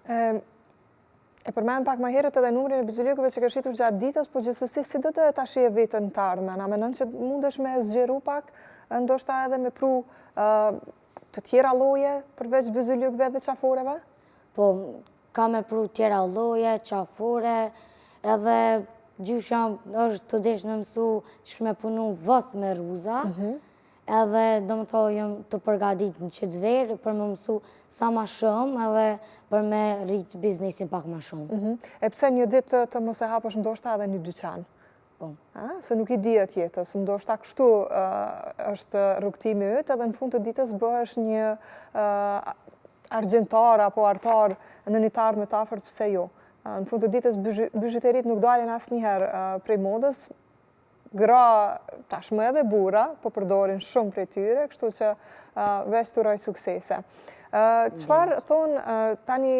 E përmend pak më herët edhe numrin e bizylikëve që ke shitur gjatë ditës, po gjithsesi si do të ta shije vetën të ardhmen? A mendon që mundesh me zgjeru pak, ndoshta edhe me pru të tjera lloje përveç bizylikëve dhe qaforeve? Po, ka me pru tjera lloje, qafore, edhe gjysha është të desh me mësu që me punu vëth me ruza, edhe do më thoi jëm të përgadit në qëtë verë për me mësu sa ma shumë edhe për me rritë biznesin pak ma shumë. E pse një ditë të mos e hapësh ndoshta edhe një dyqan? Po. Se nuk i di atjetës, ndoshta kështu është rrugtimi yt, edhe në fund të ditës bëhesh një argjentar apo artar në një tarë më të afërt, pse jo? Në fund të ditës bizhuterit nuk dalin asnjëherë prej modës. Gra tashmë edhe burra, po përdorin shumë prej tyre, kështu që veç të uroj suksese. Çfarë thonë tani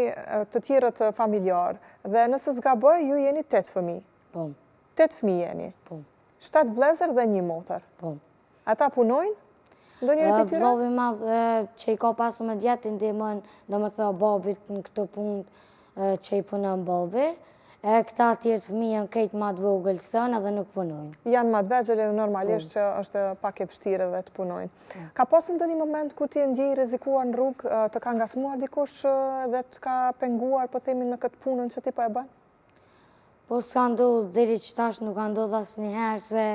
të tjerët familjar, dhe nëse zgaboj, ju jeni 8 fëmijë? Po. 8 fëmijë jeni? Po. 7 vëllezër dhe 1 motër? Po. Ata punojnë? Ndonjëri prej tyre? Vllovi madh që i ka 15 vjet i ndihmon, domethënë babit në këtë punë që i punon babi. Këta tjerë fëmijë janë krejt ma të vogël sën edhe nuk punojnë. Janë ma të vegjël edhe normalisht që është pak e vështirë edhe të punojnë. Ka pasur ndonjë moment kur ti ndjej rrezikuar në rrugë, të ka ngasmuar dikush dhe të ka penguar, po themi, në këtë punën që ti po e bën? Po s'ka ndodhur deri që tash, nuk ka ndodhur asnjëherë se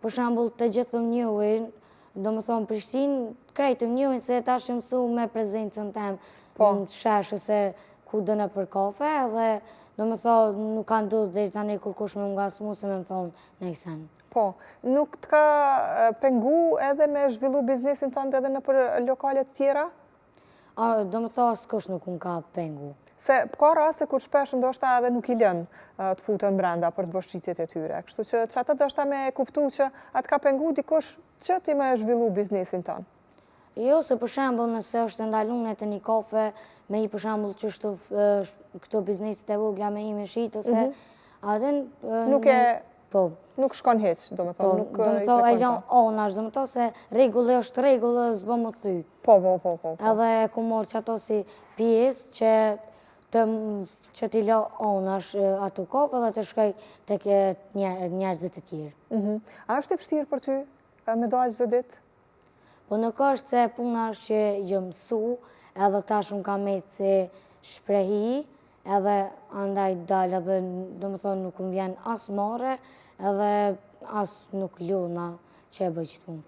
për shembull të gjithë më njohin, domethënë Prishtinë krejt më njohin se tash jam mësu me prezencën tem në shesh ose ku dëna për kafe, edhe do me thonë nuk ka ndodhur deri tani kur kush me ngasmu se me më thonë nejsen. Po, nuk të ka pengu edhe me zhvillu biznesin tënd edhe në për lokalet tjera? Do me thonë askush nuk më ka pengu. Se ka raste kur shpesh ndoshta edhe nuk i lën të futen brenda për të bërë shitjet e tyre. Kështu që atë ndoshta me kuptu që atë ka pengu dikush që ti me zhvillu biznesin tënd. Jo, se për shembull nëse është ndaluar të një kafe me i për shembull çështo këto bizneset e vogla me i me shit ose atë nuk e po nuk shkon hiç, domethënë nuk do të thonë ajo onash, do të thonë se rregull është rregull, s'bën më thy. Po. Edhe ku marr çato si pjesë që t'i lë onash ato kafe dhe të shkoj tek njerëzit e tjerë. A është e vështirë për ty me dalë çdo ditë? Po nuk është se puna është që jë mësu, edhe tash unë kam ecë si shprehi, edhe andaj dalë, edhe do më thonë nuk më vjen as mare, edhe as nuk luna që e bëj qëtë punë.